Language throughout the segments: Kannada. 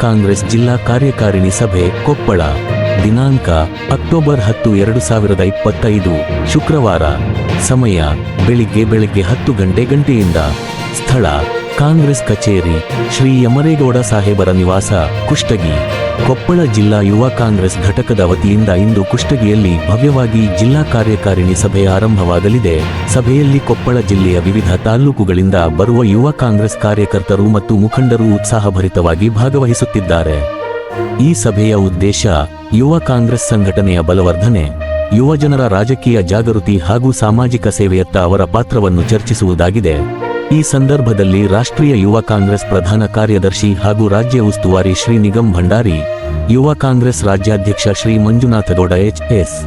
ಕಾಂಗ್ರೆಸ್ ಜಿಲ್ಲಾ ಕಾರ್ಯಕಾರಿಣಿ ಸಭೆ ಕೊಪ್ಪಳ ದಿನಾಂಕ ಅಕ್ಟೋಬರ್ 10, 2025 ಶುಕ್ರವಾರ. ಸಮಯ ಬೆಳಿಗ್ಗೆ 10 ಗಂಟೆಯಿಂದ. ಸ್ಥಳ ಕಾಂಗ್ರೆಸ್ ಕಚೇರಿ, ಶ್ರೀ ಯಮರೇಗೌಡ ಸಾಹೇಬರ ನಿವಾಸ, ಕುಷ್ಟಗಿ. ಕೊಪ್ಪಳ ಜಿಲ್ಲಾ ಯುವ ಕಾಂಗ್ರೆಸ್ ಘಟಕದ ವತಿಯಿಂದ ಇಂದು ಕುಷ್ಟಗಿಯಲ್ಲಿ ಭವ್ಯವಾಗಿ ಜಿಲ್ಲಾ ಕಾರ್ಯಕಾರಿಣಿ ಸಭೆ ಆರಂಭವಾಗಲಿದೆ. ಸಭೆಯಲ್ಲಿ ಕೊಪ್ಪಳ ಜಿಲ್ಲೆಯ ವಿವಿಧ ತಾಲೂಕುಗಳಿಂದ ಬರುವ ಯುವ ಕಾಂಗ್ರೆಸ್ ಕಾರ್ಯಕರ್ತರು ಮತ್ತು ಮುಖಂಡರು ಉತ್ಸಾಹಭರಿತವಾಗಿ ಭಾಗವಹಿಸುತ್ತಿದ್ದಾರೆ. ಈ ಸಭೆಯ ಉದ್ದೇಶ ಯುವ ಕಾಂಗ್ರೆಸ್ ಸಂಘಟನೆಯ ಬಲವರ್ಧನೆ, ಯುವಜನರ ರಾಜಕೀಯ ಜಾಗೃತಿ ಹಾಗೂ ಸಾಮಾಜಿಕ ಸೇವೆಯತ್ತ ಅವರ ಪಾತ್ರವನ್ನು ಚರ್ಚಿಸುವುದಾಗಿದೆ. ಈ ಸಂದರ್ಭದಲ್ಲಿ ರಾಷ್ಟ್ರೀಯ ಯುವ ಕಾಂಗ್ರೆಸ್ ಪ್ರಧಾನ ಕಾರ್ಯದರ್ಶಿ ಹಾಗೂ ರಾಜ್ಯ ಉಸ್ತುವಾರಿ ಶ್ರೀ ನಿಗಮ್ ಭಂಡಾರಿ, ಯುವ ಕಾಂಗ್ರೆಸ್ ರಾಜ್ಯಾಧ್ಯಕ್ಷ ಶ್ರೀ ಮಂಜುನಾಥಗೌಡ ಎಚ್.ಎಸ್.,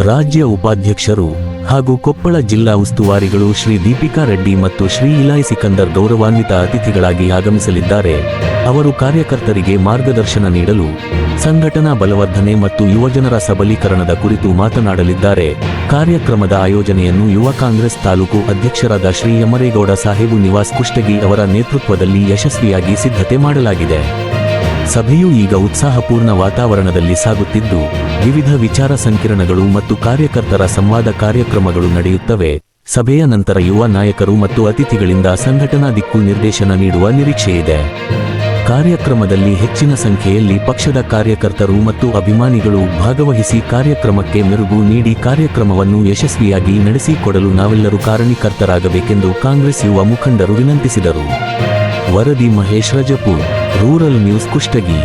ರಾಜ್ಯ ಉಪಾಧ್ಯಕ್ಷರು ಹಾಗೂ ಕೊಪ್ಪಳ ಜಿಲ್ಲಾ ಉಸ್ತುವಾರಿಗಳು ಶ್ರೀ ದೀಪಿಕಾ ರೆಡ್ಡಿ ಮತ್ತು ಶ್ರೀ ಇಲಾಯಿ ಸಿಕಂದರ್ ಗೌರವಾನ್ವಿತ ಅತಿಥಿಗಳಾಗಿ ಆಗಮಿಸಲಿದ್ದಾರೆ. ಅವರು ಕಾರ್ಯಕರ್ತರಿಗೆ ಮಾರ್ಗದರ್ಶನ ನೀಡಲು ಸಂಘಟನಾ ಬಲವರ್ಧನೆ ಮತ್ತು ಯುವಜನರ ಸಬಲೀಕರಣದ ಕುರಿತು ಮಾತನಾಡಲಿದ್ದಾರೆ. ಕಾರ್ಯಕ್ರಮದ ಆಯೋಜನೆಯನ್ನು ಯುವ ಕಾಂಗ್ರೆಸ್ ತಾಲೂಕು ಅಧ್ಯಕ್ಷರಾದ ಶ್ರೀ ಯಮರೇಗೌಡ ಸಾಹೇಬು ನಿವಾಸ್ ಕುಷ್ಟಗಿ ಅವರ ನೇತೃತ್ವದಲ್ಲಿ ಯಶಸ್ವಿಯಾಗಿ ಸಿದ್ಧತೆ ಮಾಡಲಾಗಿದೆ. ಸಭೆಯು ಈಗ ಉತ್ಸಾಹಪೂರ್ಣ ವಾತಾವರಣದಲ್ಲಿ ಸಾಗುತ್ತಿದ್ದು, ವಿವಿಧ ವಿಚಾರ ಸಂಕಿರಣಗಳು ಮತ್ತು ಕಾರ್ಯಕರ್ತರ ಸಂವಾದ ಕಾರ್ಯಕ್ರಮಗಳು ನಡೆಯುತ್ತವೆ. ಸಭೆಯ ನಂತರ ಯುವ ನಾಯಕರು ಮತ್ತು ಅತಿಥಿಗಳಿಂದ ಸಂಘಟನಾ ದಿಕ್ಕು ನಿರ್ದೇಶನ ನೀಡುವ ನಿರೀಕ್ಷೆಯಿದೆ. ಕಾರ್ಯಕ್ರಮದಲ್ಲಿ ಹೆಚ್ಚಿನ ಸಂಖ್ಯೆಯಲ್ಲಿ ಪಕ್ಷದ ಕಾರ್ಯಕರ್ತರು ಮತ್ತು ಅಭಿಮಾನಿಗಳು ಭಾಗವಹಿಸಿ ಕಾರ್ಯಕ್ರಮಕ್ಕೆ ಮೆರುಗು ನೀಡಿ ಕಾರ್ಯಕ್ರಮವನ್ನು ಯಶಸ್ವಿಯಾಗಿ ನಡೆಸಿಕೊಡಲು ನಾವೆಲ್ಲರೂ ಕಾರಣೀಕರ್ತರಾಗಬೇಕೆಂದು ಕಾಂಗ್ರೆಸ್ ಯುವ ಮುಖಂಡರು ವಿನಂತಿಸಿದರು. ವರದಿ ಮಹೇಶ್ ರಜಪೂರ್, ರೂರಲ್ ನ್ಯೂಸ್ ಕುಷ್ಟಗಿ.